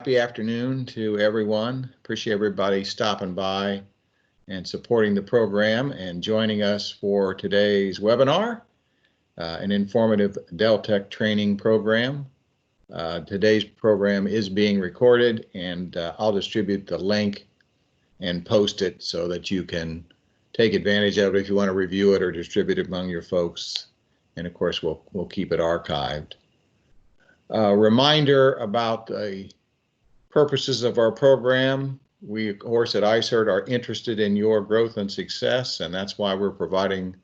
Happy afternoon to everyone. Appreciate everybody stopping by and supporting the program and joining us for today's webinar, an informative Deltek training program. Today's program is being recorded, and I'll distribute the link and post it so that you can take advantage of it if you want to review it or distribute it among your folks. And of course, we'll keep it archived. Reminder about the purposes of our program. We, of course, at iCERT are interested in your growth and success, and that's why we're providing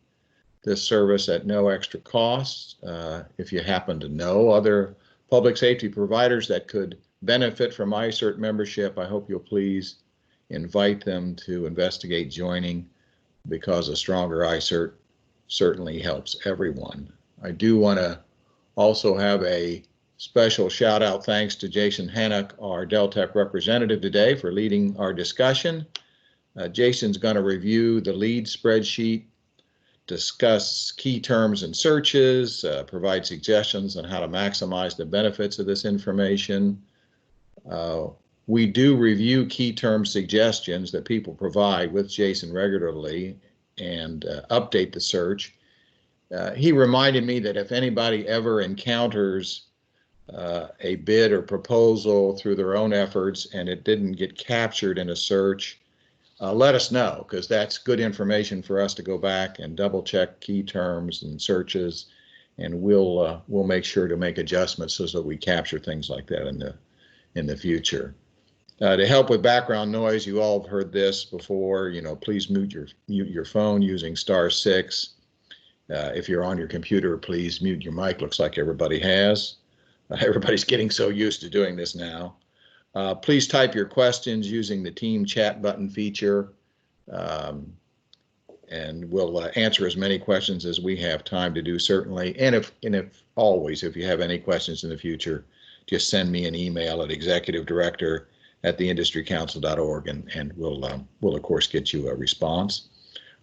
this service at no extra cost. If you happen to know other public safety providers that could benefit from iCERT membership, I hope you'll please invite them to investigate joining, because a stronger iCERT certainly helps everyone. I do want to also have a special shout out thanks to Jason Hannock, our Deltek representative today, for leading our discussion. Jason's going to review the lead spreadsheet, discuss key terms and searches, provide suggestions on how to maximize the benefits of this information. We do review key term suggestions that people provide with Jason regularly and update the search. He reminded me that if anybody ever encounters a bid or proposal through their own efforts and it didn't get captured in a search, let us know, because that's good information for us to go back and double check key terms and searches, and we'll make sure to make adjustments so that we capture things like that in the future. To help with background noise, you all have heard this before. Please mute your phone using *6. If you're on your computer, please mute your mic. Looks like everybody has. Everybody's getting so used to doing this now. Please type your questions using the team chat button feature, and we'll answer as many questions as we have time to do, certainly. And if you have any questions in the future, just send me an email at executivedirector@theindustrycouncil.org, and we'll of course get you a response.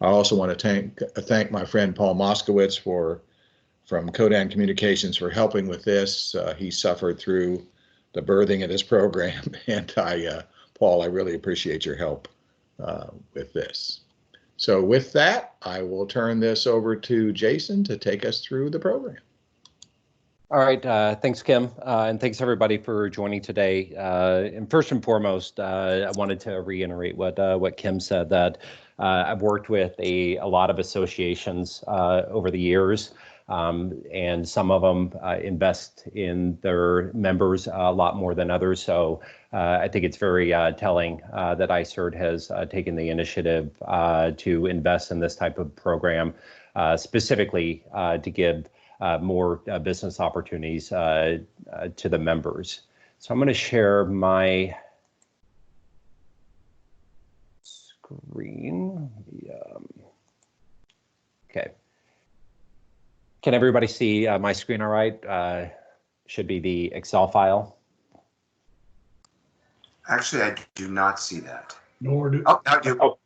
I also want to thank my friend Paul Moskowitz from Codan Communications for helping with this. He suffered through the birthing of this program, and Paul, I really appreciate your help with this. So with that, I will turn this over to Jason to take us through the program. All right, thanks, Kim, and thanks everybody for joining today. And first and foremost, I wanted to reiterate what Kim said, that I've worked with a lot of associations over the years. And some of them invest in their members a lot more than others. So I think it's very telling that iCERT has taken the initiative to invest in this type of program, specifically to give more business opportunities to the members. So I'm going to share my screen. Okay. Can everybody see my screen all right? Should be the Excel file. Actually, I do not see that. Nor do. Oh, I do. Oh.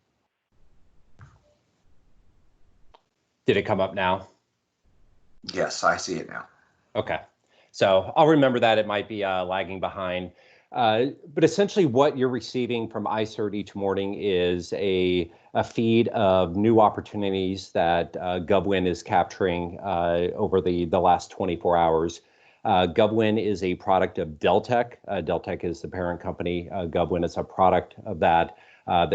Did it come up now? Yes, I see it now. Okay. So I'll remember that. It might be lagging behind. But essentially what you're receiving from iCERT each morning is a feed of new opportunities that GovWin is capturing over the last 24 hours. GovWin is a product of Deltek. Deltek is the parent company. GovWin is a product of that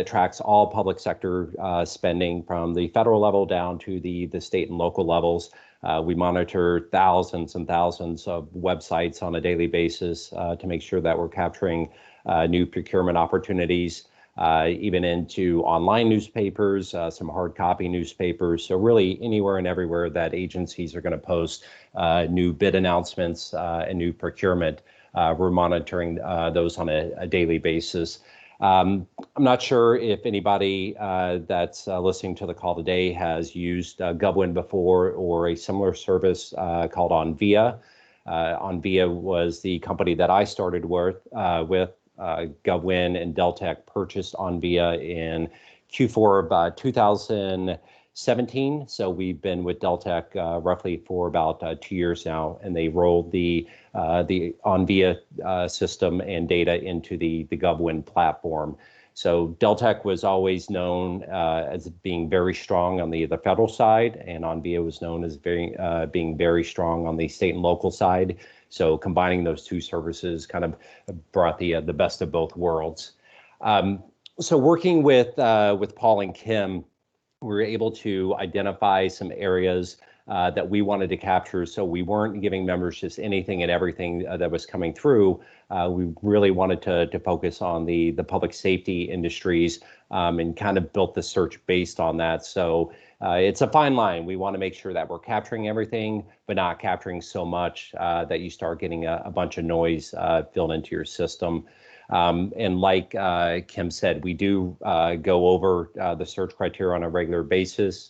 tracks all public sector spending from the federal level down to the state and local levels. We monitor thousands and thousands of websites on a daily basis to make sure that we're capturing new procurement opportunities, even into online newspapers, some hard copy newspapers. So really anywhere and everywhere that agencies are going to post new bid announcements and new procurement, we're monitoring those on a daily basis. I'm not sure if anybody that's listening to the call today has used GovWin before, or a similar service called Onvia. Onvia was the company that I started with GovWin, and Deltek purchased Onvia in Q4 of 2000. 2017. So we've been with Deltek roughly for about 2 years now, and they rolled the OnVia system and data into the GovWin platform. So Deltek was always known as being very strong on the federal side, and OnVia was known as being very strong on the state and local side. So combining those two services kind of brought the best of both worlds. So working with Paul and Kim, we were able to identify some areas that we wanted to capture. So we weren't giving members just anything and everything that was coming through. We really wanted to focus on the public safety industries and kind of built the search based on that. So it's a fine line. We want to make sure that we're capturing everything, but not capturing so much that you start getting a bunch of noise filled into your system. And like Kim said, we do go over the search criteria on a regular basis.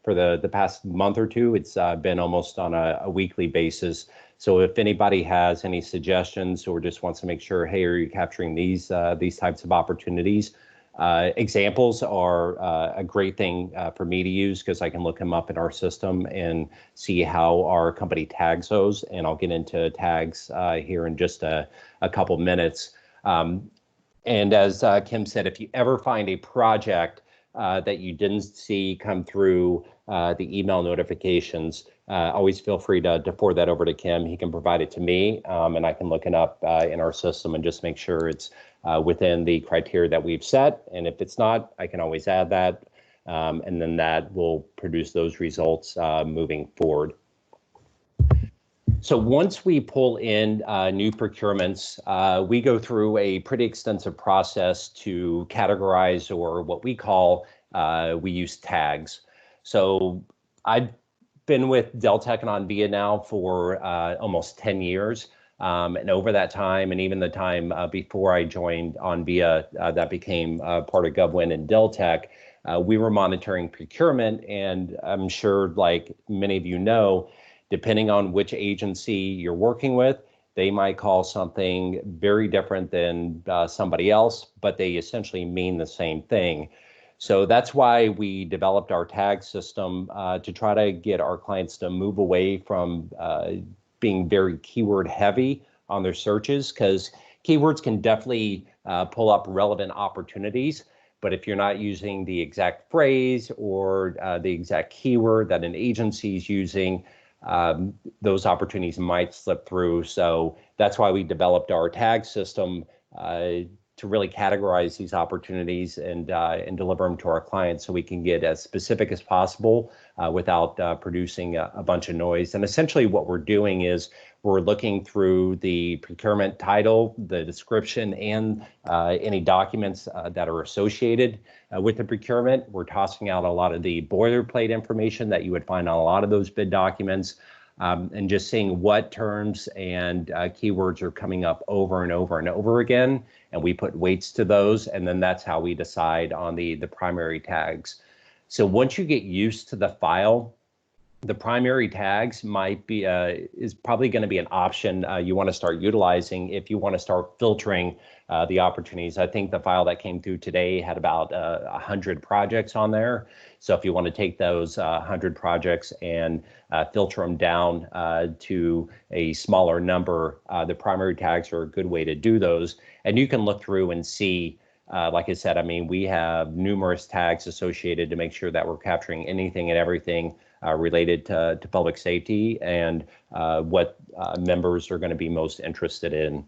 For the past month or two, it's been almost on a weekly basis. So if anybody has any suggestions or just wants to make sure, hey, are you capturing these types of opportunities? Examples are a great thing for me to use because I can look them up in our system and see how our company tags those. And I'll get into tags here in just a couple minutes. And as Kim said, if you ever find a project that you didn't see come through the email notifications, always feel free to forward that over to Kim. He can provide it to me, and I can look it up in our system and just make sure it's within the criteria that we've set. And if it's not, I can always add that, and then that will produce those results moving forward. So once we pull in new procurements, we go through a pretty extensive process to categorize, or what we call, we use tags. So I've been with Deltek and OnVia now for almost 10 years. And over that time, and even the time before I joined OnVia, that became part of GovWin and Deltek, we were monitoring procurement. And I'm sure, like many of you know, depending on which agency you're working with, they might call something very different than somebody else, but they essentially mean the same thing. So that's why we developed our tag system to try to get our clients to move away from being very keyword heavy on their searches, because keywords can definitely pull up relevant opportunities. But if you're not using the exact phrase or the exact keyword that an agency is using, those opportunities might slip through. So that's why we developed our tag system to really categorize these opportunities and deliver them to our clients so we can get as specific as possible without producing a bunch of noise. And essentially what we're doing is we're looking through the procurement title, the description, and any documents that are associated with the procurement. We're tossing out a lot of the boilerplate information that you would find on a lot of those bid documents, and just seeing what terms and keywords are coming up over and over and over again. And we put weights to those, and then that's how we decide on the primary tags. So once you get used to the file, the primary tags might be is probably going to be an option you want to start utilizing if you want to start filtering the opportunities. I think the file that came through today had about 100 projects on there. So if you want to take those 100 projects and filter them down to a smaller number, the primary tags are a good way to do those. And you can look through and see, like I said, I mean, we have numerous tags associated to make sure that we're capturing anything and everything related to public safety and what members are going to be most interested in.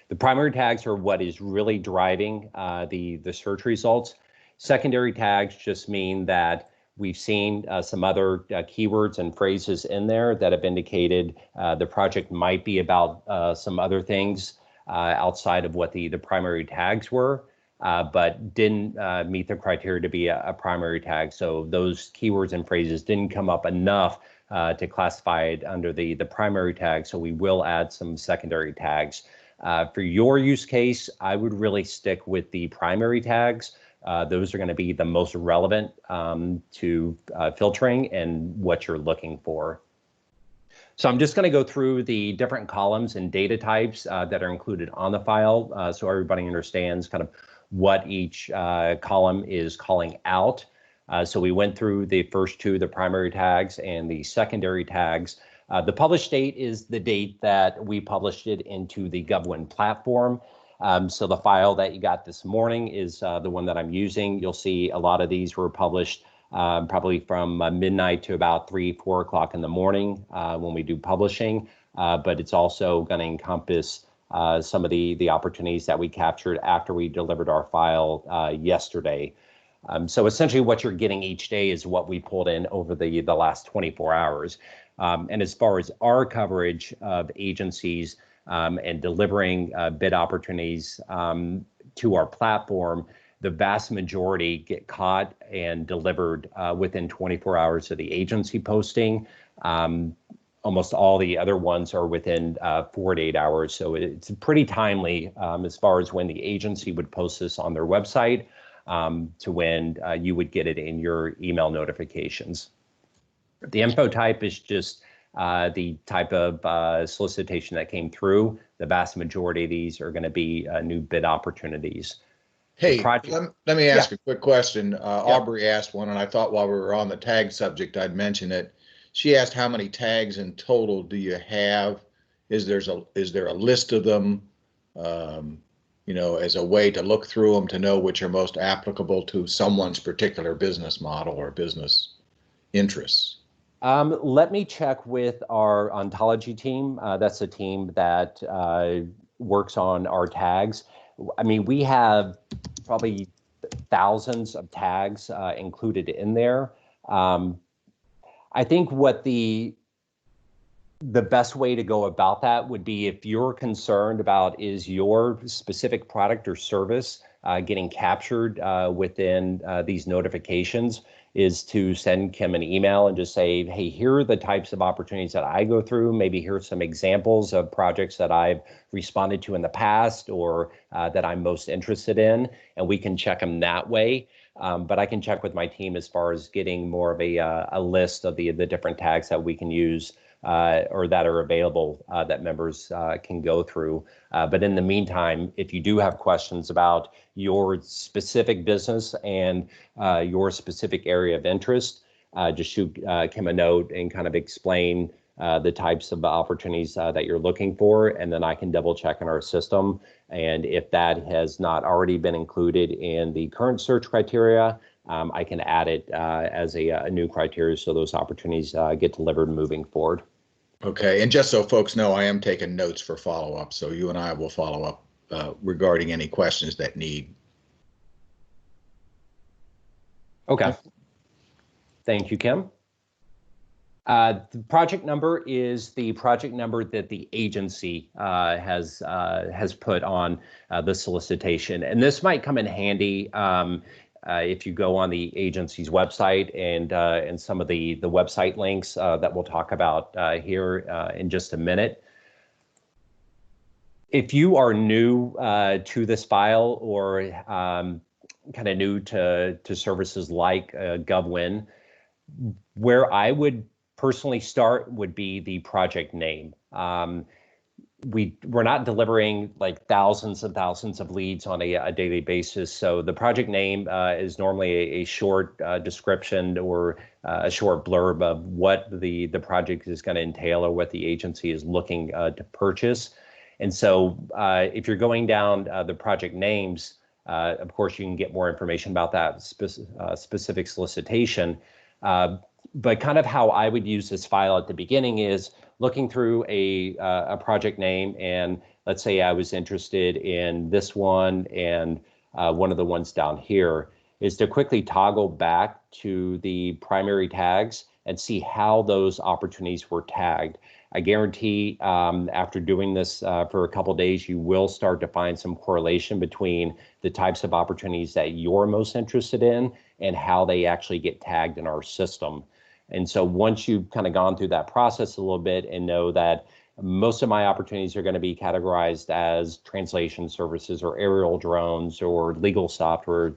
The primary tags are what is really driving the search results. Secondary tags just mean that we've seen some other keywords and phrases in there that have indicated the project might be about some other things outside of what the primary tags were, but didn't meet the criteria to be a primary tag. So those keywords and phrases didn't come up enough to classify it under the primary tag. So we will add some secondary tags. For your use case, I would really stick with the primary tags. Those are going to be the most relevant to filtering and what you're looking for. So I'm just going to go through the different columns and data types that are included on the file so everybody understands kind of what each column is calling out. So we went through the first two, the primary tags and the secondary tags. The published date is the date that we published it into the GovWin platform. So the file that you got this morning is the one that I'm using. You'll see a lot of these were published probably from midnight to about 3-4 o'clock in the morning when we do publishing. But it's also going to encompass some of the opportunities that we captured after we delivered our file yesterday. So essentially what you're getting each day is what we pulled in over the last 24 hours. And as far as our coverage of agencies and delivering bid opportunities to our platform, the vast majority get caught and delivered within 24 hours of the agency posting. Almost all the other ones are within 4 to 8 hours. So it's pretty timely as far as when the agency would post this on their website to when you would get it in your email notifications. The info type is just the type of solicitation that came through. The vast majority of these are going to be new bid opportunities. Hey, let me ask a quick question. Aubrey asked one, and I thought while we were on the tag subject, I'd mention it. She asked, how many tags in total do you have? Is there a list of them, as a way to look through them to know which are most applicable to someone's particular business model or business interests? Let me check with our ontology team. That's a team that works on our tags. I mean, we have probably thousands of tags included in there. I think what the best way to go about that would be, if you're concerned about is your specific product or service getting captured within these notifications, is to send Kim an email and just say, hey, here are the types of opportunities that I go through. Maybe here's some examples of projects that I've responded to in the past or that I'm most interested in, and we can check them that way. But I can check with my team as far as getting more of a list of the different tags that we can use or that are available that members can go through. But in the meantime, if you do have questions about your specific business and your specific area of interest, just shoot Kim a note and kind of explain the types of opportunities that you're looking for, and then I can double check in our system. And if that has not already been included in the current search criteria, I can add it as a new criteria so those opportunities get delivered moving forward. Okay, and just so folks know, I am taking notes for follow-up, so you and I will follow up regarding any questions that need. Okay. Thank you, Kim. The project number is the project number that the agency has put on the solicitation, and this might come in handy if you go on the agency's website and some of the website links that we'll talk about here in just a minute. If you are new to this file or kind of new to services like GovWin, where I would personally start would be the project name. We're not delivering like thousands and thousands of leads on a daily basis. So the project name is normally a short description or a short blurb of what the project is going to entail or what the agency is looking to purchase. And so if you're going down the project names, of course, you can get more information about that specific solicitation. But kind of how I would use this file at the beginning is looking through a project name, and let's say I was interested in this one and one of the ones down here, is to quickly toggle back to the primary tags and see how those opportunities were tagged. I guarantee after doing this for a couple of days, you will start to find some correlation between the types of opportunities that you're most interested in and how they actually get tagged in our system. And so once you've kind of gone through that process a little bit and know that most of my opportunities are going to be categorized as translation services or aerial drones or legal software,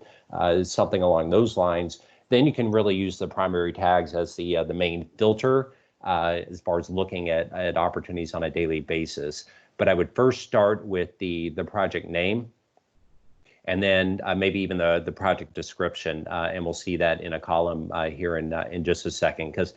something along those lines, then you can really use the primary tags as the main filter as far as looking at opportunities on a daily basis. But I would first start with the project name. and then maybe even the project description, and we'll see that in a column here in just a second, because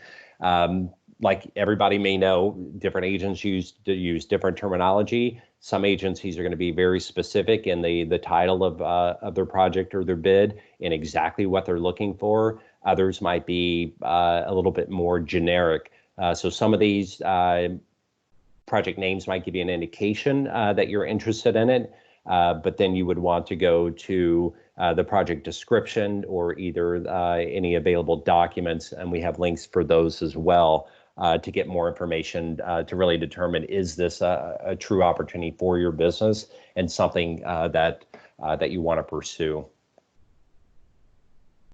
like everybody may know, different agencies use different terminology. Some agencies are going to be very specific in the title of their project or their bid and exactly what they're looking for. Others might be a little bit more generic. So some of these project names might give you an indication that you're interested in it, but then you would want to go to the project description or either any available documents, and we have links for those as well to get more information to really determine, is this a true opportunity for your business and something that you want to pursue.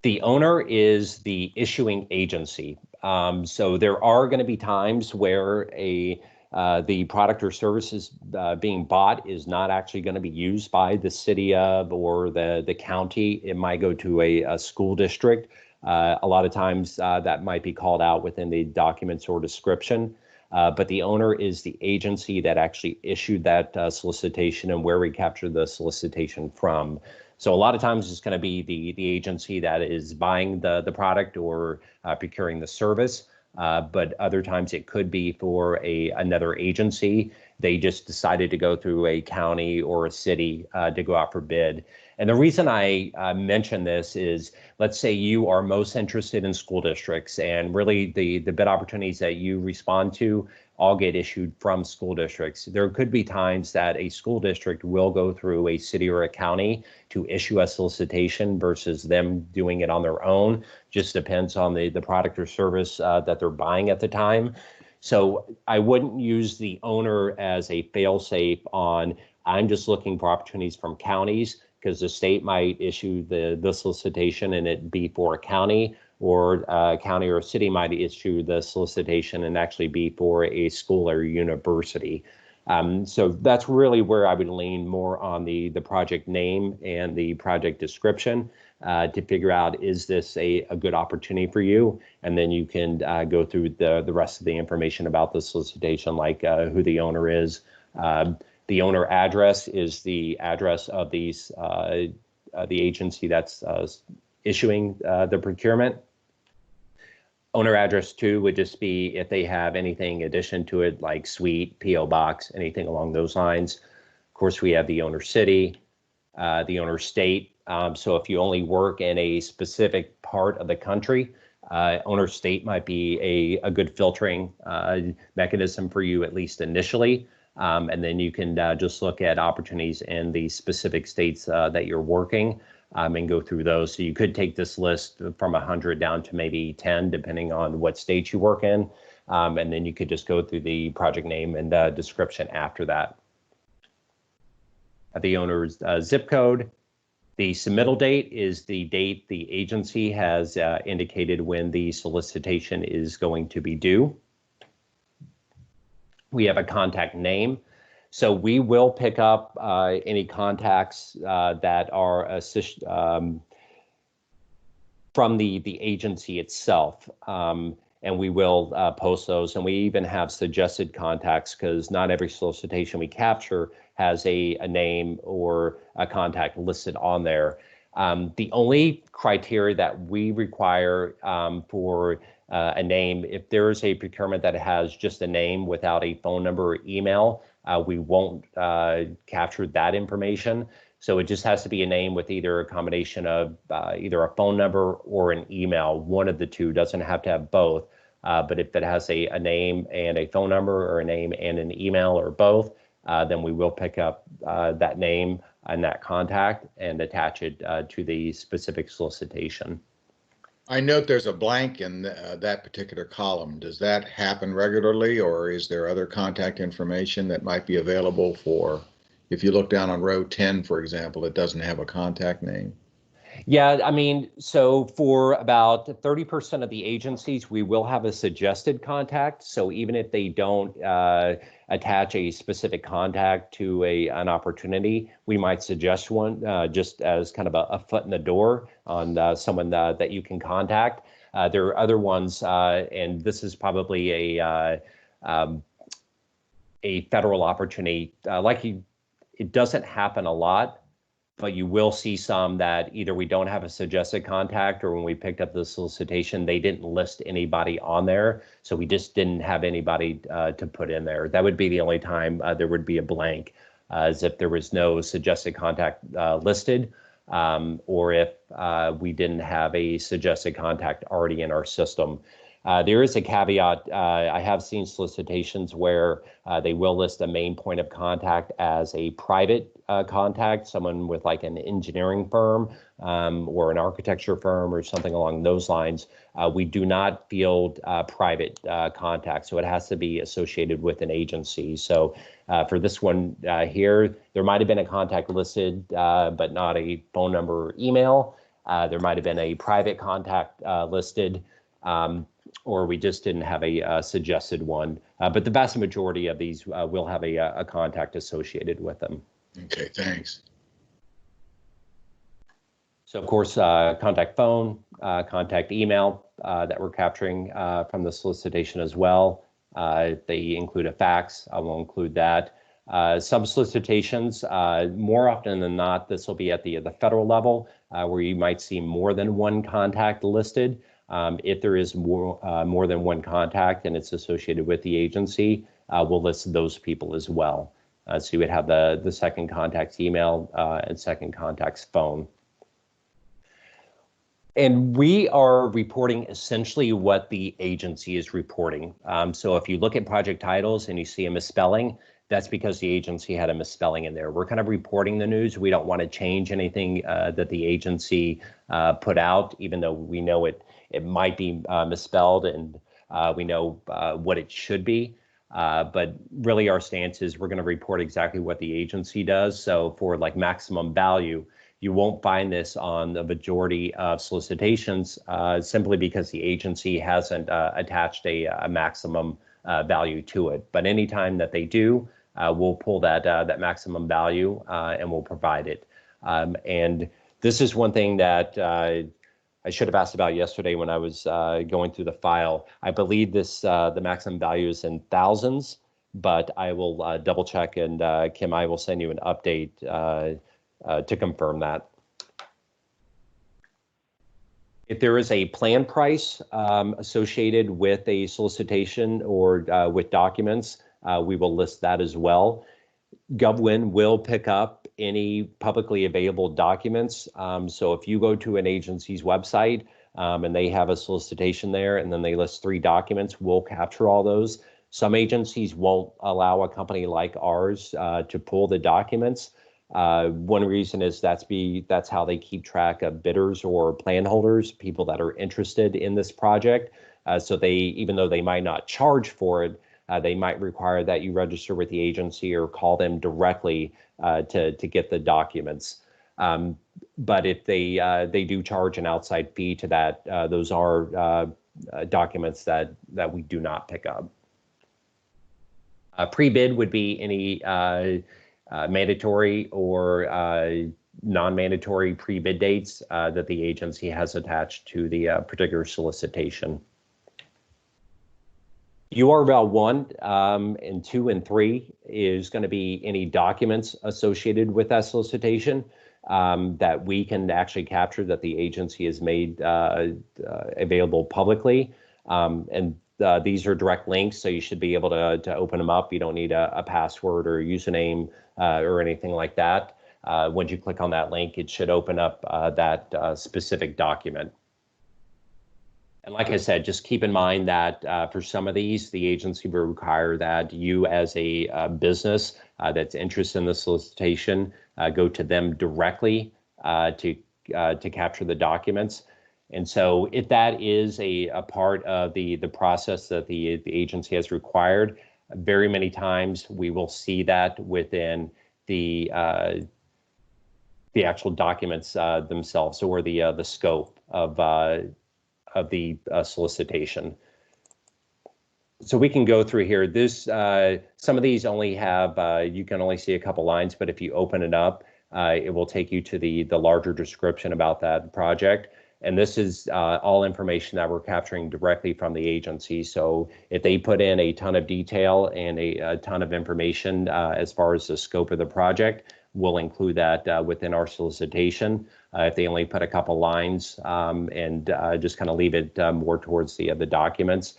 The owner is the issuing agency. So there are going to be times where the product or services being bought is not actually going to be used by the city of or the county. It might go to a school district. A lot of times that might be called out within the documents or description. But the owner is the agency that actually issued that solicitation and where we capture the solicitation from. So a lot of times it's going to be the agency that is buying the product or procuring the service. But other times it could be for another agency. They just decided to go through a county or a city to go out for bid. And the reason I mention this is, let's say you are most interested in school districts, and really the bid opportunities that you respond to all get issued from school districts. There could be times that a school district will go through a city or a county to issue a solicitation versus them doing it on their own. Just depends on the product or service that they're buying at the time. So I wouldn't use the owner as a fail-safe on, I'm just looking for opportunities from counties, because the state might issue the solicitation and it be for a county, or a county or a city might issue the solicitation and actually be for a school or university. So that's really where I would lean more on the project name and the project description to figure out, is this a good opportunity for you? And then you can go through the rest of the information about the solicitation, like who the owner is. The owner address is the address of the agency that's issuing the procurement. Owner address 2 would just be if they have anything in addition to it, like suite, PO box, anything along those lines. Of course, we have the owner city, the owner state. So if you only work in a specific part of the country, owner state might be a good filtering mechanism for you, at least initially. And then you can just look at opportunities in the specific states that you're working and go through those. So you could take this list from 100 down to maybe 10, depending on what state you work in. And then you could just go through the project name and description after that. The owner's zip code. The submittal date is the date the agency has indicated when the solicitation is going to be due. We have a contact name. So we will pick up any contacts that are from the agency itself. And we will post those. And we even have suggested contacts, because not every solicitation we capture has a name or a contact listed on there. The only criteria that we require for a name, if there is a procurement that has just a name without a phone number or email, we won't capture that information. So it just has to be a name with either a combination of either a phone number or an email. One of the two, doesn't have to have both. But if it has a name and a phone number, or a name and an email, or both, then we will pick up that name and that contact and attach it to the specific solicitation. I note there's a blank in that particular column. Does that happen regularly, or is there other contact information that might be available for, if you look down on row 10, for example, it doesn't have a contact name? Yeah, I mean, so for about 30% of the agencies, we will have a suggested contact. So even if they don't attach a specific contact to an opportunity, we might suggest one just as kind of a foot in the door on someone that you can contact. There are other ones, and this is probably a federal opportunity. It doesn't happen a lot, but you will see some that either we don't have a suggested contact, or when we picked up the solicitation, they didn't list anybody on there. So we just didn't have anybody to put in there. That would be the only time there would be a blank, as if there was no suggested contact listed, or if we didn't have a suggested contact already in our system. There is a caveat. I have seen solicitations where they will list a main point of contact as a private contact, someone with like an engineering firm or an architecture firm or something along those lines. We do not field private contacts, so it has to be associated with an agency. So for this one here, there might have been a contact listed, but not a phone number or email. There might have been a private contact listed, or we just didn't have a suggested one. But the vast majority of these will have a contact associated with them. Okay, thanks. So of course, contact phone, contact email that we're capturing from the solicitation as well. If they include a fax, I will include that. Some solicitations, more often than not, this will be at the federal level, where you might see more than one contact listed. If there is more than one contact and it's associated with the agency, we'll list those people as well. So you would have the second contact's email and second contact's phone. And we are reporting essentially what the agency is reporting. So if you look at project titles and you see a misspelling, that's because the agency had a misspelling in there. We're kind of reporting the news. We don't want to change anything that the agency put out, even though we know it might be misspelled, and we know what it should be. But really our stance is we're going to report exactly what the agency does. So for like maximum value, you won't find this on the majority of solicitations simply because the agency hasn't attached a maximum value to it. But anytime that they do, we'll pull that maximum value and we'll provide it. And this is one thing that I should have asked about yesterday when I was going through the file. I believe this the maximum value is in thousands, but I will double check, and Kim, I will send you an update to confirm that. If there is a plan price associated with a solicitation or with documents, we will list that as well. GovWin will pick up any publicly available documents. So if you go to an agency's website and they have a solicitation there and then they list 3 documents, we'll capture all those. Some agencies won't allow a company like ours to pull the documents. One reason is that's how they keep track of bidders or plan holders, people that are interested in this project. So they, even though they might not charge for it, they might require that you register with the agency or call them directly to get the documents. But if they do charge an outside fee to that, those are documents that we do not pick up. Pre-bid would be any mandatory or non-mandatory pre-bid dates that the agency has attached to the particular solicitation. URL 1 and 2 and 3 is going to be any documents associated with that solicitation that we can actually capture that the agency has made available publicly. And these are direct links, so you should be able to open them up. You don't need a password or a username or anything like that. Once you click on that link, it should open up that specific document. And like I said, just keep in mind that for some of these, the agency will require that you as a business that's interested in the solicitation go to them directly to capture the documents. And so if that is a part of the process that the agency has required, very many times we will see that within the actual documents themselves, or the scope of the solicitation. So we can go through here. This some of these only have you can only see a couple lines, but if you open it up, it will take you to the larger description about that project. And this is all information that we're capturing directly from the agency. So if they put in a ton of detail and a ton of information as far as the scope of the project, we'll include that within our solicitation. If they only put a couple lines and just kind of leave it more towards the documents,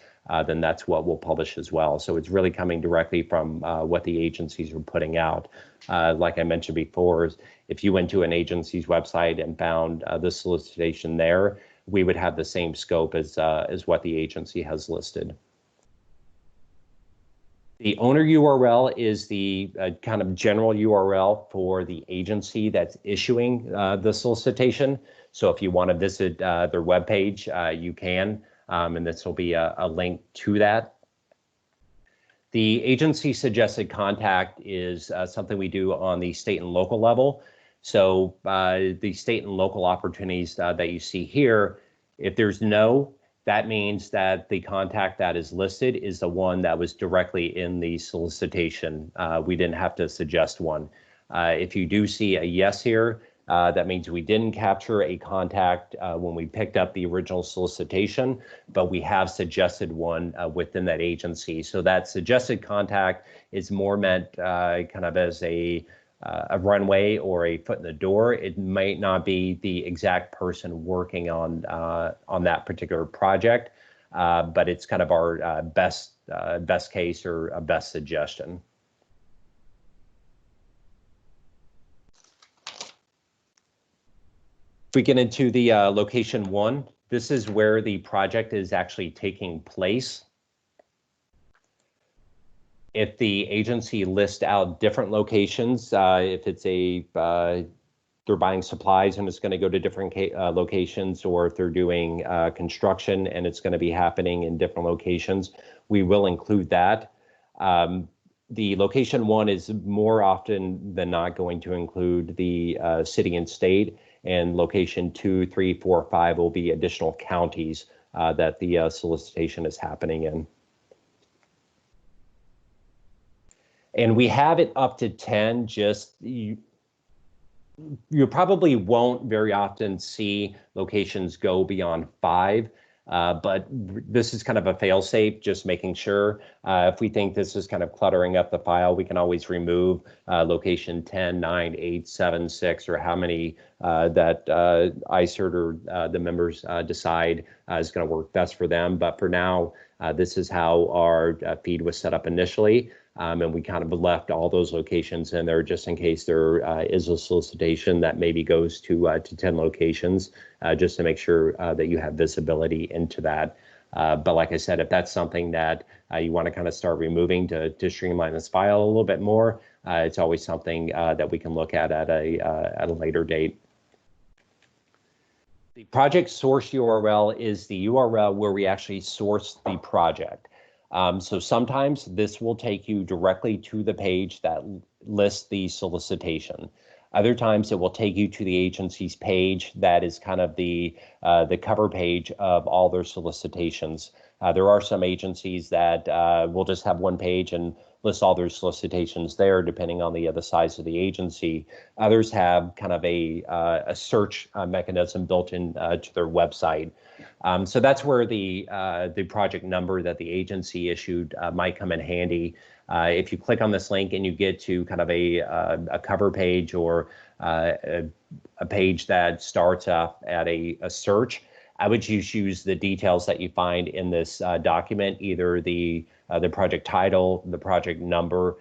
then that's what we'll publish as well. So it's really coming directly from what the agencies are putting out. Like I mentioned before, if you went to an agency's website and found the solicitation there, we would have the same scope as what the agency has listed. The owner URL is the kind of general URL for the agency that's issuing the solicitation. So if you want to visit their webpage, you can, and this will be a link to that. The agency suggested contact is something we do on the state and local level. So the state and local opportunities that you see here, if there's no, that means that the contact that is listed is the one that was directly in the solicitation. We didn't have to suggest one. If you do see a yes here, that means we didn't capture a contact when we picked up the original solicitation, but we have suggested one within that agency. So that suggested contact is more meant kind of as a runway or a foot in the door. It might not be the exact person working on that particular project, but it's kind of our best case or a best suggestion. If we get into the location 1, this is where the project is actually taking place. If the agency lists out different locations, if it's they're buying supplies and it's going to go to different locations, or if they're doing construction and it's going to be happening in different locations, we will include that. The location 1 is more often than not going to include the city and state, and location 2, 3, 4, 5 will be additional counties that the solicitation is happening in. And we have it up to 10, just you probably won't very often see locations go beyond 5, but this is kind of a fail-safe, just making sure. If we think this is kind of cluttering up the file, we can always remove location 10, 9, 8, 7, 6, or how many that iCERT or the members decide is going to work best for them. But for now, this is how our feed was set up initially. And we kind of left all those locations in there just in case there is a solicitation that maybe goes to 10 locations, just to make sure that you have visibility into that. But like I said, if that's something that you want to kind of start removing to streamline this file a little bit more, it's always something that we can look at a later date. The project source URL is the URL where we actually source the project. So sometimes this will take you directly to the page that lists the solicitation. Other times it will take you to the agency's page that is kind of the cover page of all their solicitations. There are some agencies that will just have one page and list all their solicitations there, depending on the size of the agency. Others have kind of a search mechanism built in to their website. So that's where the project number that the agency issued might come in handy. If you click on this link and you get to kind of a cover page or a page that starts off at a search, I would just use the details that you find in this document, either the project title, the project number,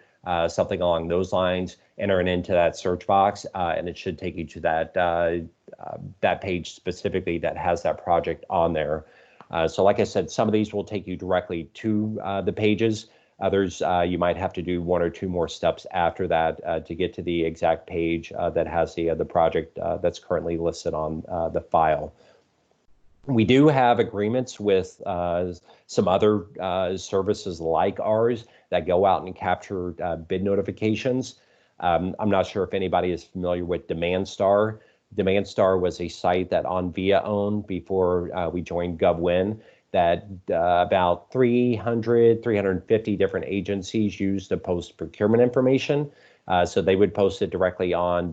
something along those lines, enter it into that search box, and it should take you to that page specifically that has that project on there. So like I said, some of these will take you directly to the pages. Others, you might have to do 1 or 2 more steps after that to get to the exact page that has the project that's currently listed on the file. We do have agreements with some other services like ours that go out and capture bid notifications. I'm not sure if anybody is familiar with DemandStar. DemandStar was a site that Onvia owned before we joined GovWin, that about 350 different agencies used to post procurement information. So they would post it directly on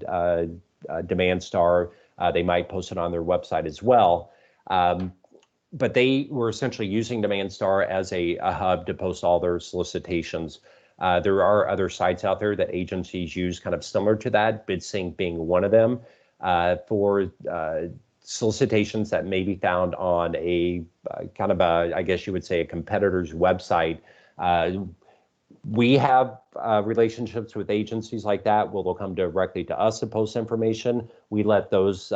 DemandStar. They might post it on their website as well. But they were essentially using DemandStar as a hub to post all their solicitations. There are other sites out there that agencies use kind of similar to that, BidSync being one of them, for solicitations that may be found on a kind of a, I guess you would say, a competitor's website. We have relationships with agencies like that where they'll come directly to us to post information. We let those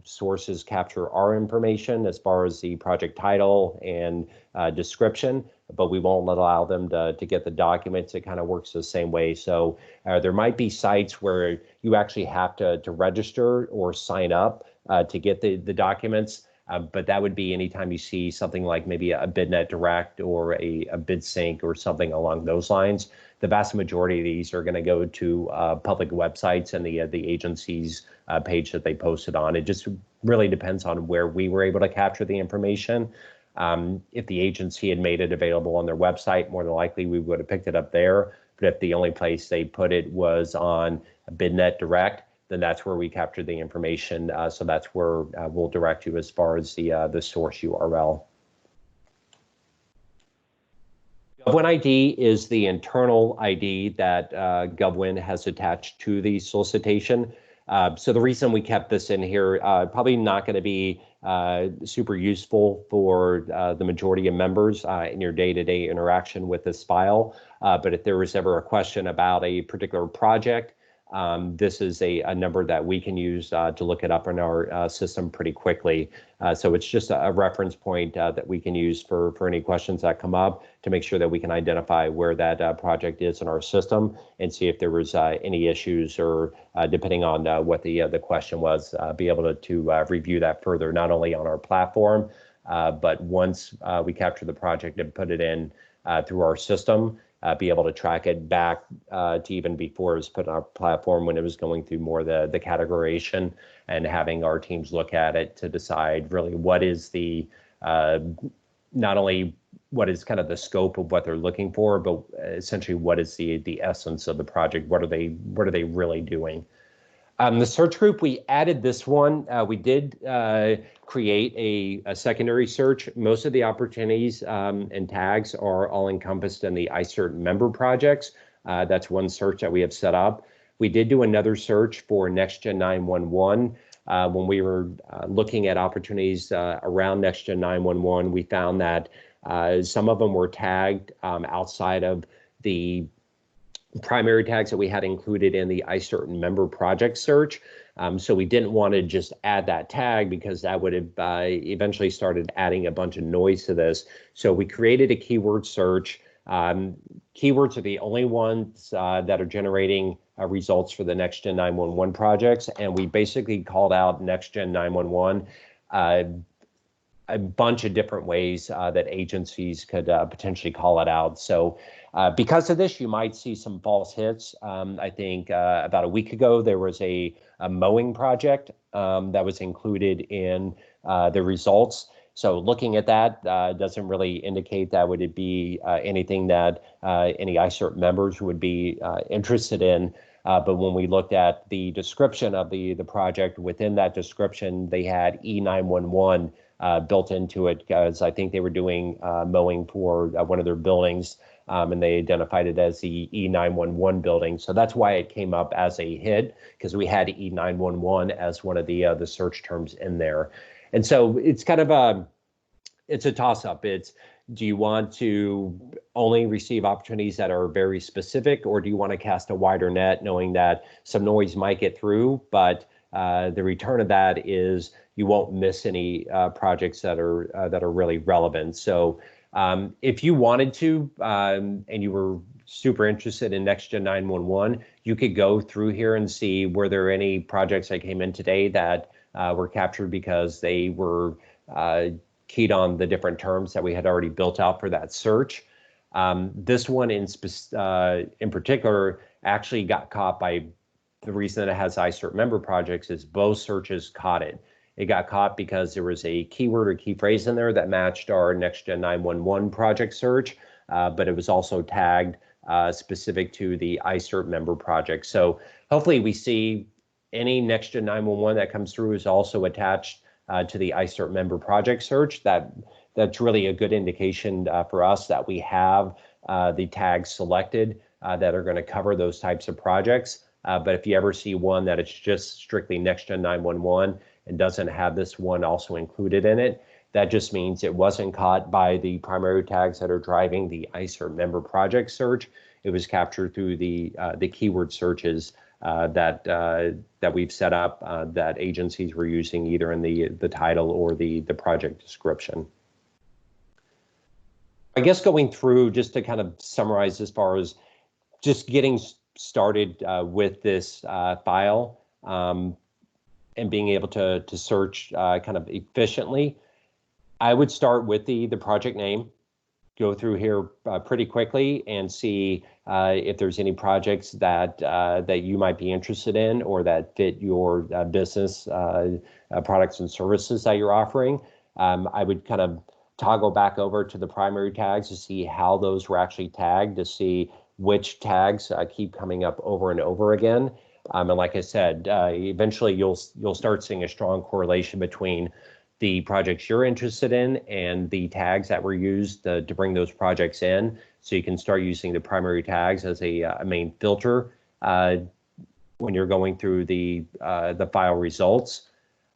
sources capture our information as far as the project title and description, but we won't allow them to get the documents. It kind of works the same way. So there might be sites where you actually have to register or sign up to get the documents. But that would be anytime you see something like maybe a BidNet Direct or a BidSync or something along those lines. The vast majority of these are going to go to public websites and the agency's page that they posted on. It just really depends on where we were able to capture the information. If the agency had made it available on their website, more than likely we would have picked it up there. But if the only place they put it was on BidNet Direct, then that's where we capture the information. So that's where we'll direct you as far as the source URL. GovWinID is the internal ID that GovWin has attached to the solicitation. So the reason we kept this in here, probably not going to be super useful for the majority of members in your day-to-day interaction with this file. But if there was ever a question about a particular project, this is a number that we can use to look it up in our system pretty quickly. So it's just a reference point that we can use for any questions that come up to make sure that we can identify where that project is in our system and see if there was any issues or depending on what the question was, be able to review that further, not only on our platform, but once we capture the project and put it in through our system, be able to track it back to even before it was put on our platform when it was going through more the categorization and having our teams look at it to decide really what is the, not only what is kind of the scope of what they're looking for, but essentially what is the essence of the project? What are they really doing? The search group, we added this one. We did create a secondary search. Most of the opportunities and tags are all encompassed in the iCERT member projects. That's one search that we have set up. We did do another search for NextGen 911. When we were looking at opportunities around NextGen 911, we found that some of them were tagged outside of the primary tags that we had included in the iCERT member project search. So we didn't want to just add that tag because that would have eventually started adding a bunch of noise to this. So we created a keyword search. Keywords are the only ones that are generating results for the NextGen 911 projects. And we basically called out NextGen 911 a bunch of different ways that agencies could potentially call it out. So because of this, you might see some false hits. I think about a week ago, there was a mowing project that was included in the results. So looking at that doesn't really indicate that would be anything that any iCERT members would be interested in. But when we looked at the description of the project, within that description, they had E911 built into it because I think they were doing mowing for one of their buildings, and they identified it as the E911 building. So that's why it came up as a hit, because we had E911 as one of the search terms in there. And so it's kind of it's a toss-up. It's, do you want to only receive opportunities that are very specific, or do you want to cast a wider net knowing that some noise might get through, but the return of that is you won't miss any projects that are really relevant. So if you wanted to, and you were super interested in NextGen 911, you could go through here and see were there any projects that came in today that were captured because they were keyed on the different terms that we had already built out for that search. This one in particular actually got caught by, the reason that it has iCERT member projects is both searches caught it. It got caught because there was a keyword or key phrase in there that matched our NextGen 911 project search, but it was also tagged specific to the iCERT member project. So hopefully we see any NextGen 911 that comes through is also attached to the iCERT member project search, that's really a good indication for us that we have the tags selected that are going to cover those types of projects. But if you ever see one that it's just strictly Next-Gen 911 and doesn't have this one also included in it, that just means it wasn't caught by the primary tags that are driving the iCERT member project search. It was captured through the keyword searches that we've set up that agencies were using either in the title or the project description. I guess going through, just to kind of summarize as far as just getting started with this file and being able to search kind of efficiently, I would start with the project name, go through here pretty quickly and see if there's any projects that you might be interested in or that fit your business products and services that you're offering. I would kind of toggle back over to the primary tags to see how those were actually tagged, to see which tags keep coming up over and over again. And like I said, eventually you'll start seeing a strong correlation between the projects you're interested in and the tags that were used to bring those projects in. So you can start using the primary tags as a main filter when you're going through the file results.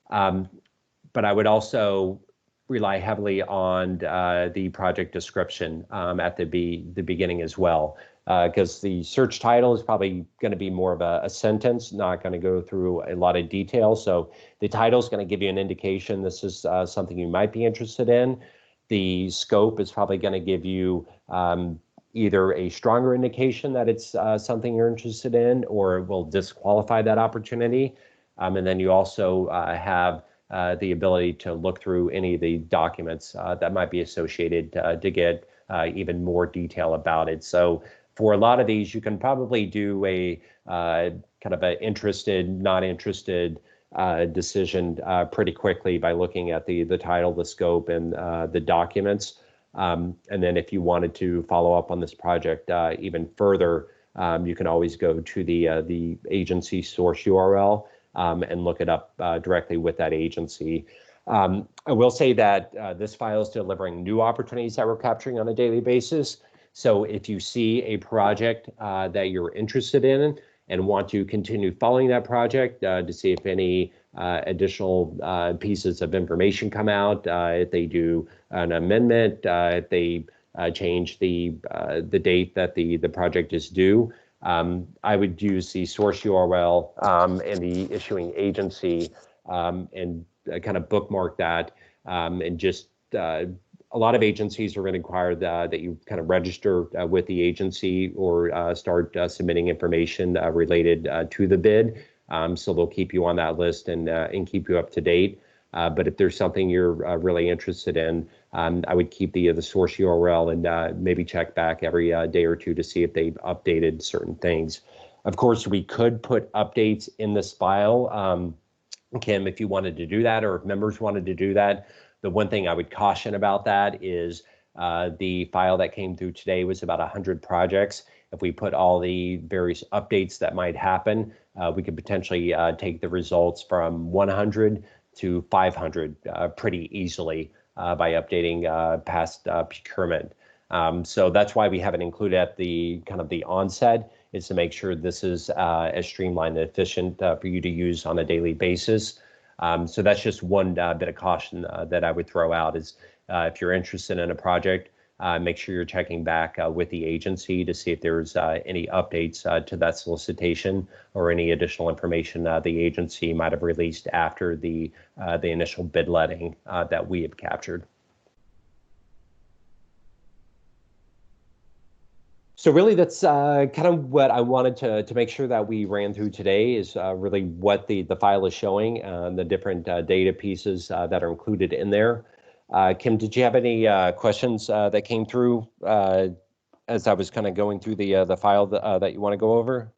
But I would also rely heavily on the project description at the beginning as well, because the search title is probably going to be more of a sentence, not going to go through a lot of detail. So the title is going to give you an indication this is something you might be interested in. The scope is probably going to give you either a stronger indication that it's something you're interested in, or it will disqualify that opportunity. And then you also have the ability to look through any of the documents that might be associated to get even more detail about it. So for a lot of these, you can probably do a kind of an interested, not interested decision pretty quickly by looking at the title, the scope, and the documents. And then if you wanted to follow up on this project even further, you can always go to the agency source URL and look it up directly with that agency. I will say that this file is delivering new opportunities that we're capturing on a daily basis. So if you see a project that you're interested in and want to continue following that project to see if any additional pieces of information come out, if they do an amendment, if they change the date that the project is due, I would use the source URL and the issuing agency and kind of bookmark that and just a lot of agencies are going to require that you kind of register with the agency or start submitting information related to the bid. So they'll keep you on that list and keep you up to date. But if there's something you're really interested in, I would keep the source URL and maybe check back every day or two to see if they've updated certain things. Of course, we could put updates in this file, Kim, if you wanted to do that, or if members wanted to do that. The one thing I would caution about that is the file that came through today was about 100 projects. If we put all the various updates that might happen, we could potentially take the results from 100 to 500 pretty easily by updating past procurement. So that's why we haven't included at the kind of the onset, is to make sure this is as streamlined and efficient for you to use on a daily basis. So that's just one bit of caution that I would throw out is if you're interested in a project, make sure you're checking back with the agency to see if there's any updates to that solicitation or any additional information the agency might have released after the initial bid letting that we have captured. So really, that's kind of what I wanted to make sure that we ran through today is really what the file is showing, the different data pieces that are included in there. Kim, did you have any questions that came through as I was kind of going through the file that you want to go over?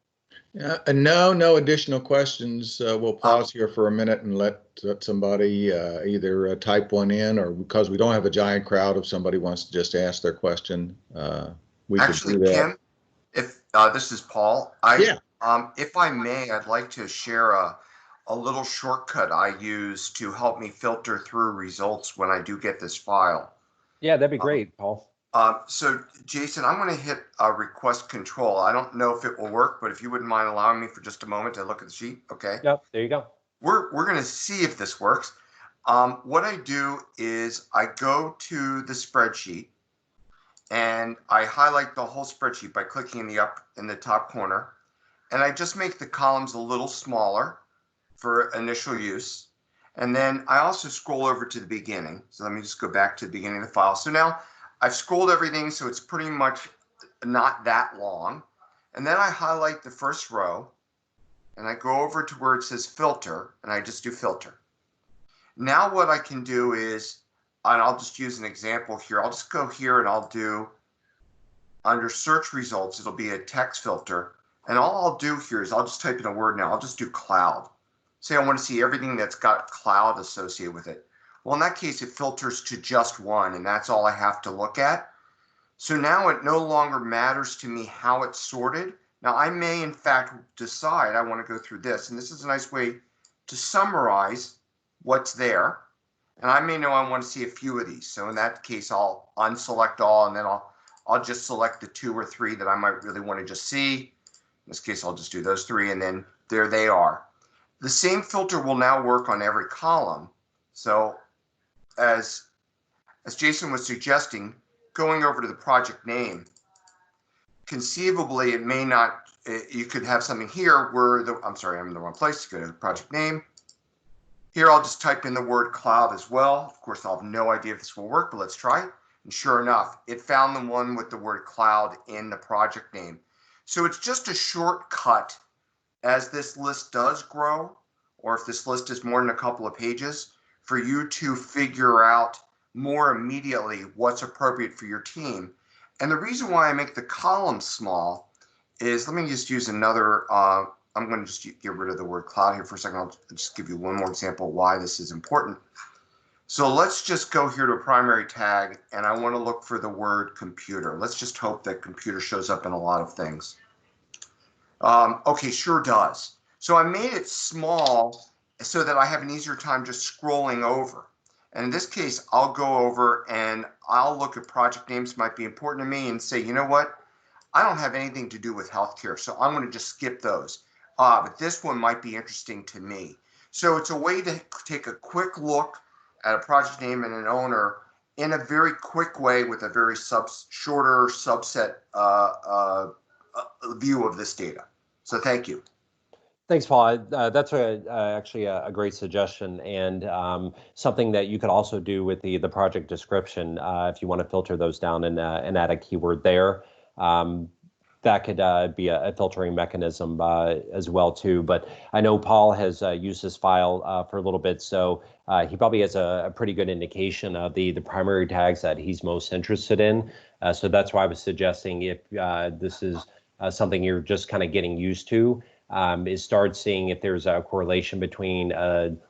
No additional questions. We'll pause here for a minute and let somebody either type one in, or because we don't have a giant crowd, if somebody wants to just ask their question, we Actually, can do that. Kim, if this is Paul, if I may, I'd like to share a a little shortcut I use to help me filter through results when I do get this file. Yeah, that'd be great, Paul. So Jason, I'm going to hit request control. I don't know if it will work, but if you wouldn't mind allowing me for just a moment to look at the sheet. Okay. Yep, there you go. We're going to see if this works. What I do is I go to the spreadsheet and I highlight the whole spreadsheet by clicking in the top corner, and I just make the columns a little smaller for initial use. And then I also scroll over to the beginning. So let me just go back to the beginning of the file. So now I've scrolled everything, so it's pretty much not that long. And then I highlight the first row and I go over to where it says filter, and I just do filter. Now what I can do is, and I'll just use an example here. I'll just go here and I'll do, under search results, it'll be a text filter. And all I'll do here is I'll just type in a word now. I'll just do cloud. Say I want to see everything that's got cloud associated with it. Well, in that case, it filters to just one, and that's all I have to look at. So now it no longer matters to me how it's sorted. Now, I may, in fact, decide I want to go through this, and this is a nice way to summarize what's there. And I may know I want to see a few of these. So in that case, I'll unselect all, and then I'll just select the 2 or 3 that I might really want to just see. In this case, I'll just do those 3, and then there they are. The same filter will now work on every column. So as Jason was suggesting, going over to the project name, conceivably it may not, you could have something here where I'm sorry, I'm in the wrong place. Go to the project name. Here I'll just type in the word cloud as well. Of course, I'll have no idea if this will work, but let's try it. And sure enough, it found the one with the word cloud in the project name. So it's just a shortcut as this list does grow, or if this list is more than a couple of pages, for you to figure out more immediately what's appropriate for your team. And the reason why I make the columns small is, let me just use another, I'm going to just get rid of the word cloud here for a second. I'll just give you one more example why this is important. So let's just go here to a primary tag, and I want to look for the word computer. Let's just hope that computer shows up in a lot of things. Okay, sure does. So I made it small so that I have an easier time just scrolling over. And in this case, I'll go over and I'll look at project names might be important to me and say, you know what? I don't have anything to do with healthcare, so I'm going to just skip those. But this one might be interesting to me. So it's a way to take a quick look at a project name and an owner in a very quick way with a very shorter subset view of this data. So thank you. Thanks, Paul. That's actually a great suggestion, and something that you could also do with the project description if you want to filter those down and add a keyword there. That could be a filtering mechanism as well too. But I know Paul has used this file for a little bit, so he probably has a pretty good indication of the primary tags that he's most interested in. So that's why I was suggesting, if this is something you're just kind of getting used to, is start seeing if there's a correlation between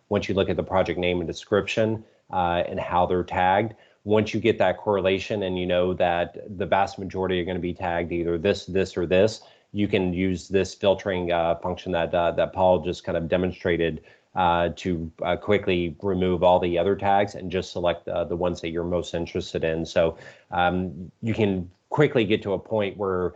once you look at the project name and description and how they're tagged. Once you get that correlation and you know that the vast majority are going to be tagged either this, or this, you can use this filtering function that Paul just kind of demonstrated to quickly remove all the other tags and just select the ones that you're most interested in. So you can quickly get to a point where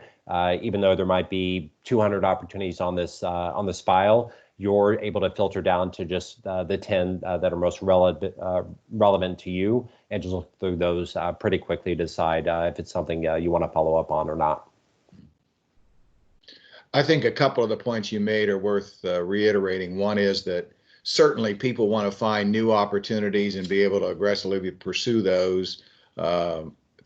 even though there might be 200 opportunities on this file, you're able to filter down to just the 10 that are most relevant to you, and just look through those pretty quickly to decide if it's something you want to follow up on or not. I think a couple of the points you made are worth reiterating. One is that certainly people want to find new opportunities and be able to aggressively pursue those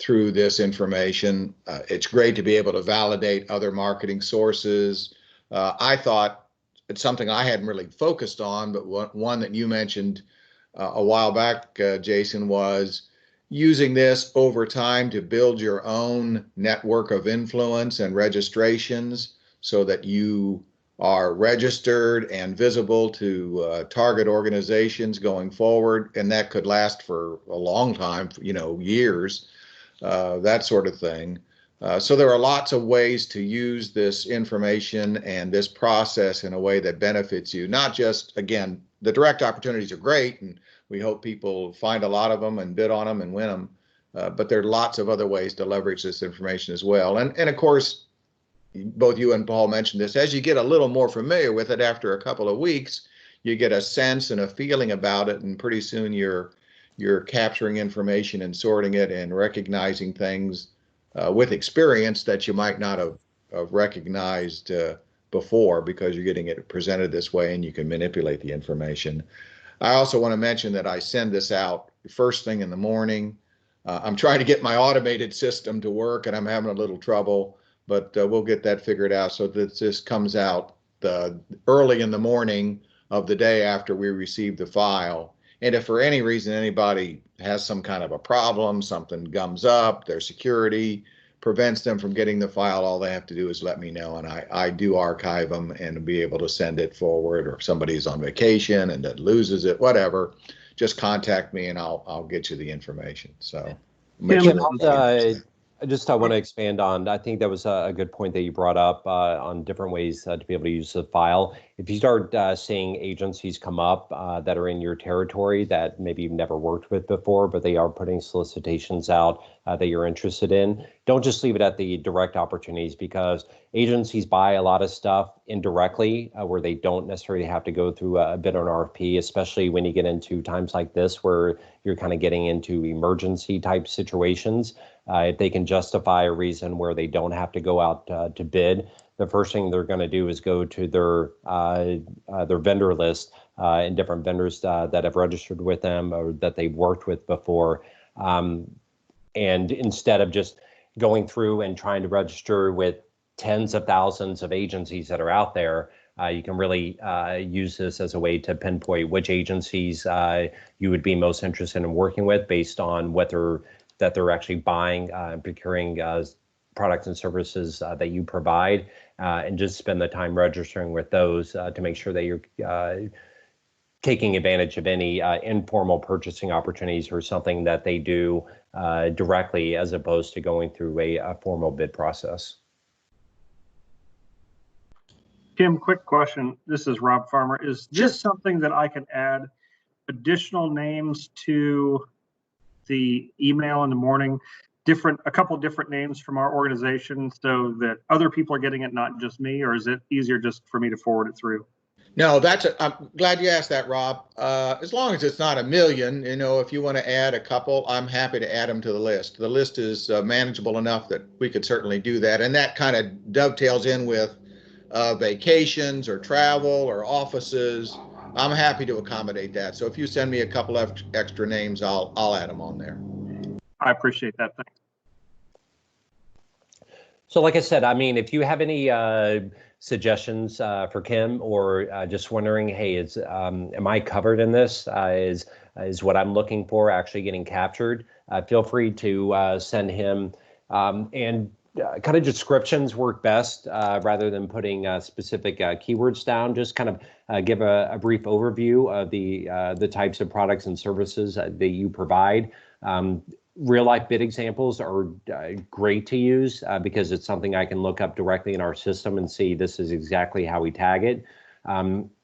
through this information. It's great to be able to validate other marketing sources. I thought it's something I hadn't really focused on, but one that you mentioned a while back, Jason, was using this over time to build your own network of influence and registrations so that you are registered and visible to target organizations going forward. And that could last for a long time, years, that sort of thing. So there are lots of ways to use this information and this process in a way that benefits you. Not just, again, the direct opportunities are great, and we hope people find a lot of them and bid on them and win them. But there are lots of other ways to leverage this information as well. And of course, both you and Paul mentioned this, as you get a little more familiar with it after a couple of weeks, you get a sense and a feeling about it, and pretty soon you're capturing information and sorting it and recognizing things with experience that you might not have recognized before, because you're getting it presented this way and you can manipulate the information. I also want to mention that I send this out first thing in the morning. I'm trying to get my automated system to work and I'm having a little trouble, but we'll get that figured out so that this comes out early in the morning of the day after we receive the file. And if for any reason anybody has some kind of a problem, something gums up, their security prevents them from getting the file, all they have to do is let me know, and I do archive them and be able to send it forward. Or if somebody's on vacation and that loses it, whatever, just contact me and I'll get you the information. So I want to expand on, I think that was a good point that you brought up on different ways to be able to use the file. If you start seeing agencies come up that are in your territory that maybe you've never worked with before, but they are putting solicitations out that you're interested in, don't just leave it at the direct opportunities, because agencies buy a lot of stuff indirectly where they don't necessarily have to go through a bid on RFP, especially when you get into times like this where you're kind of getting into emergency type situations. If they can justify a reason where they don't have to go out to bid, the first thing they're going to do is go to their vendor list and different vendors that have registered with them or that they've worked with before. And instead of just going through and trying to register with tens of thousands of agencies that are out there, you can really use this as a way to pinpoint which agencies you would be most interested in working with based on whether that they're actually buying and procuring products and services that you provide, and just spend the time registering with those to make sure that you're taking advantage of any informal purchasing opportunities or something that they do directly, as opposed to going through a formal bid process. Kim, quick question. This is Rob Farmer. Is this something that I can add additional names to the email in the morning, a couple different names from our organization, so that other people are getting it, not just me? Or is it easier just for me to forward it through? No, I'm glad you asked that, Rob. As long as it's not a million, if you want to add a couple, I'm happy to add them to the list. The list is manageable enough that we could certainly do that. And that kind of dovetails in with vacations or travel or offices. I'm happy to accommodate that. So if you send me a couple of extra names, I'll add them on there. I appreciate that. Thanks. So like I said, I mean, if you have any suggestions for Kim, or just wondering, hey, am I covered in this? Is what I'm looking for actually getting captured? Feel free to send him, and kind of descriptions work best rather than putting specific keywords down. Just kind of give a brief overview of the types of products and services that you provide. Real life bid examples are great to use because it's something I can look up directly in our system and see this is exactly how we tag it.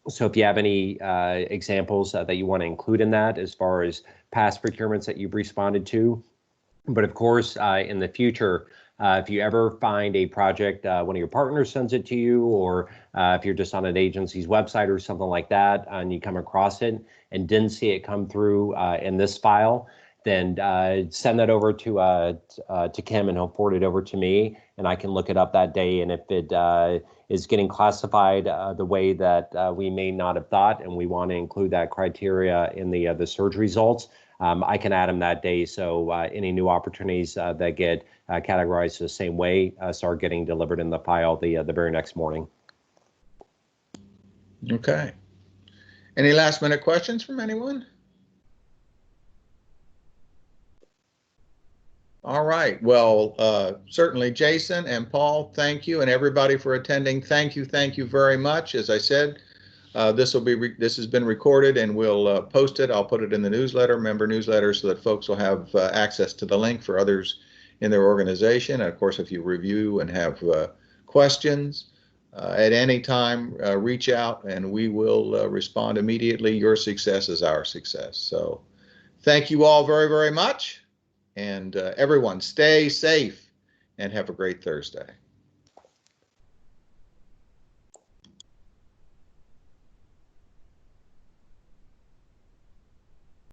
So if you have any examples that you want to include in that, as far as past procurements that you've responded to. But of course, in the future, if you ever find a project, one of your partners sends it to you, or if you're just on an agency's website or something like that, and you come across it and didn't see it come through in this file, then send that over to Kim, and he'll forward it over to me, and I can look it up that day. And if it is getting classified the way that we may not have thought, and we want to include that criteria in the search results, I can add them that day. So any new opportunities that get categorized the same way start getting delivered in the file the very next morning. Okay. Any last minute questions from anyone? All right. Well, certainly, Jason and Paul, thank you, and everybody for attending. Thank you very much. As I said, this has been recorded, and we'll post it. I'll put it in the newsletter, member newsletter, so that folks will have access to the link for others in their organization. And of course, if you review and have questions at any time, reach out and we will respond immediately. Your success is our success. So thank you all very, very much. And everyone, stay safe and have a great Thursday.